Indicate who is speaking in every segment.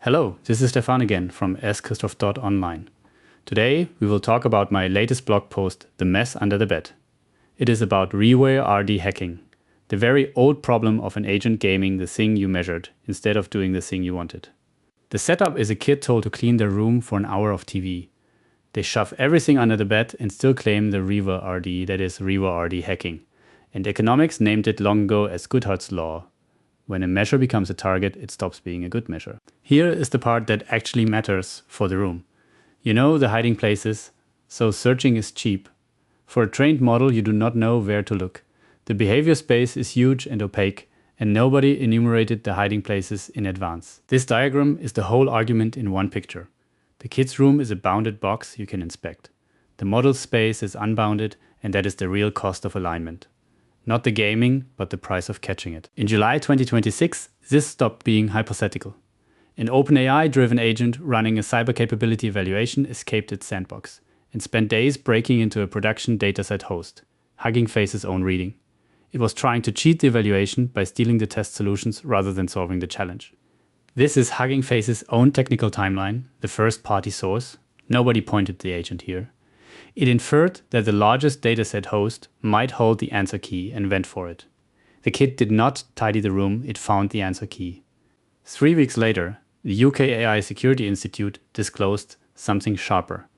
Speaker 1: Hello, this is Stefan again from schristoph.online. Today we will talk about my latest blog post, The Mess Under the Bed. It is about reware RD hacking, the very old problem of an agent gaming the thing you measured instead of doing the thing you wanted. The setup is a kid told to clean their room for an hour of TV. They shove everything under the bed and still claim the reware RD, that is reware RD hacking. And economics named it long ago as Goodhart's law. When a measure becomes a target, it stops being a good measure. Here is the part that actually matters for the room. You know the hiding places, so searching is cheap. For a trained model, you do not know where to look. The behavior space is huge and opaque, and nobody enumerated the hiding places in advance. This diagram is the whole argument in one picture. The kid's room is a bounded box you can inspect. The model's space is unbounded, and that is the real cost of alignment. Not the gaming, but the price of catching it. In July 2026, this stopped being hypothetical. An OpenAI-driven agent running a cyber capability evaluation escaped its sandbox and spent days breaking into a production dataset host, Hugging Face's own reading. It was trying to cheat the evaluation by stealing the test solutions rather than solving the challenge. This is Hugging Face's own technical timeline, the first-party source. Nobody pointed the agent here. It inferred that the largest dataset host might hold the answer key and went for it. The kid did not tidy the room, it found the answer key. 3 weeks later, the UK AI Security Institute disclosed something sharper.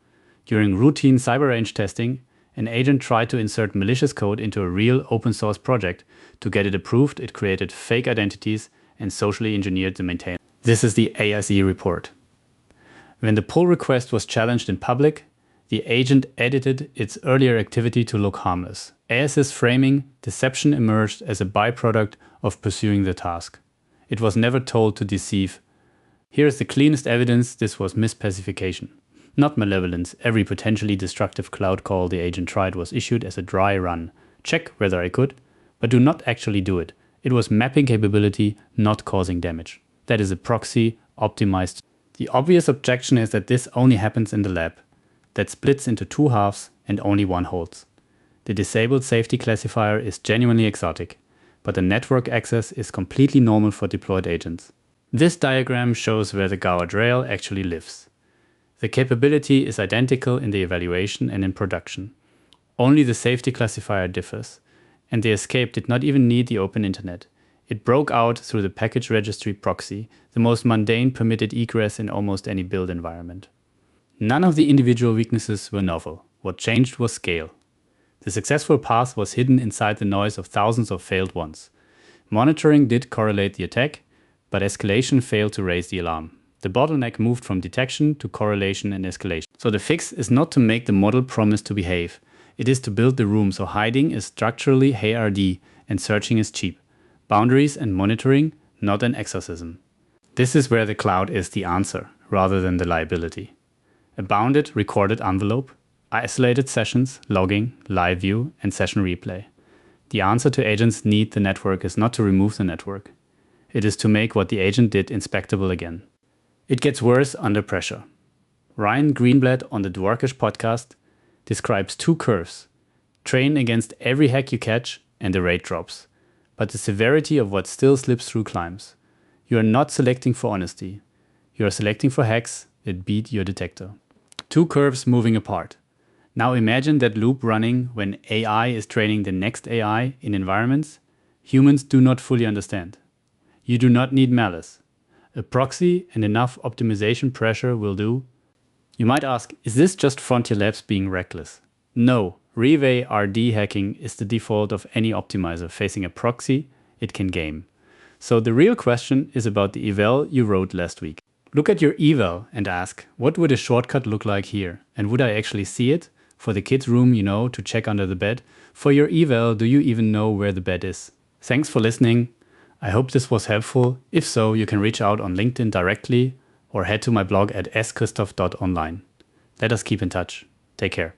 Speaker 1: During routine cyber range testing, an agent tried to insert malicious code into a real open source project. To get it approved, it created fake identities and socially engineered the maintainer. This is the ASE report. When the pull request was challenged in public, the agent edited its earlier activity to look harmless. AS's framing, deception emerged as a byproduct of pursuing the task. It was never told to deceive. Here is the cleanest evidence this was misspecification. Not malevolence. Every potentially destructive cloud call the agent tried was issued as a dry run. Check whether I could, but do not actually do it. It was mapping capability, not causing damage. That is a proxy, optimized. The obvious objection is that this only happens in the lab. That splits into 2 halves and only one holds. The disabled safety classifier is genuinely exotic, but the network access is completely normal for deployed agents. This diagram shows where the guardrail actually lives. The capability is identical in the evaluation and in production. Only the safety classifier differs, and the escape did not even need the open internet. It broke out through the package registry proxy, the most mundane permitted egress in almost any build environment. None of the individual weaknesses were novel. What changed was scale. The successful path was hidden inside the noise of thousands of failed ones. Monitoring did correlate the attack, but escalation failed to raise the alarm. The bottleneck moved from detection to correlation and escalation. So the fix is not to make the model promise to behave. It is to build the room so hiding is structurally HRD and searching is cheap. Boundaries and monitoring, not an exorcism. This is where the cloud is the answer, rather than the liability. A bounded recorded envelope, isolated sessions, logging, live view, and session replay. The answer to agents need the network is not to remove the network. It is to make what the agent did inspectable again. It gets worse under pressure. Ryan Greenblatt on the Dwarkish podcast describes 2 curves. Train against every hack you catch and the rate drops. But the severity of what still slips through climbs. You are not selecting for honesty. You are selecting for hacks that beat your detector. 2 curves moving apart. Now imagine that loop running when AI is training the next AI in environments humans do not fully understand. You do not need malice. A proxy and enough optimization pressure will do. You might ask, is this just Frontier Labs being reckless? No, reware RD hacking is the default of any optimizer facing a proxy it can game. So the real question is about the eval you wrote last week. Look at your eval and ask, what would a shortcut look like here? And would I actually see it? For the kid's room, to check under the bed. For your eval, do you even know where the bed is? Thanks for listening. I hope this was helpful. If so, you can reach out on LinkedIn directly or head to my blog at schristoph.online. Let us keep in touch. Take care.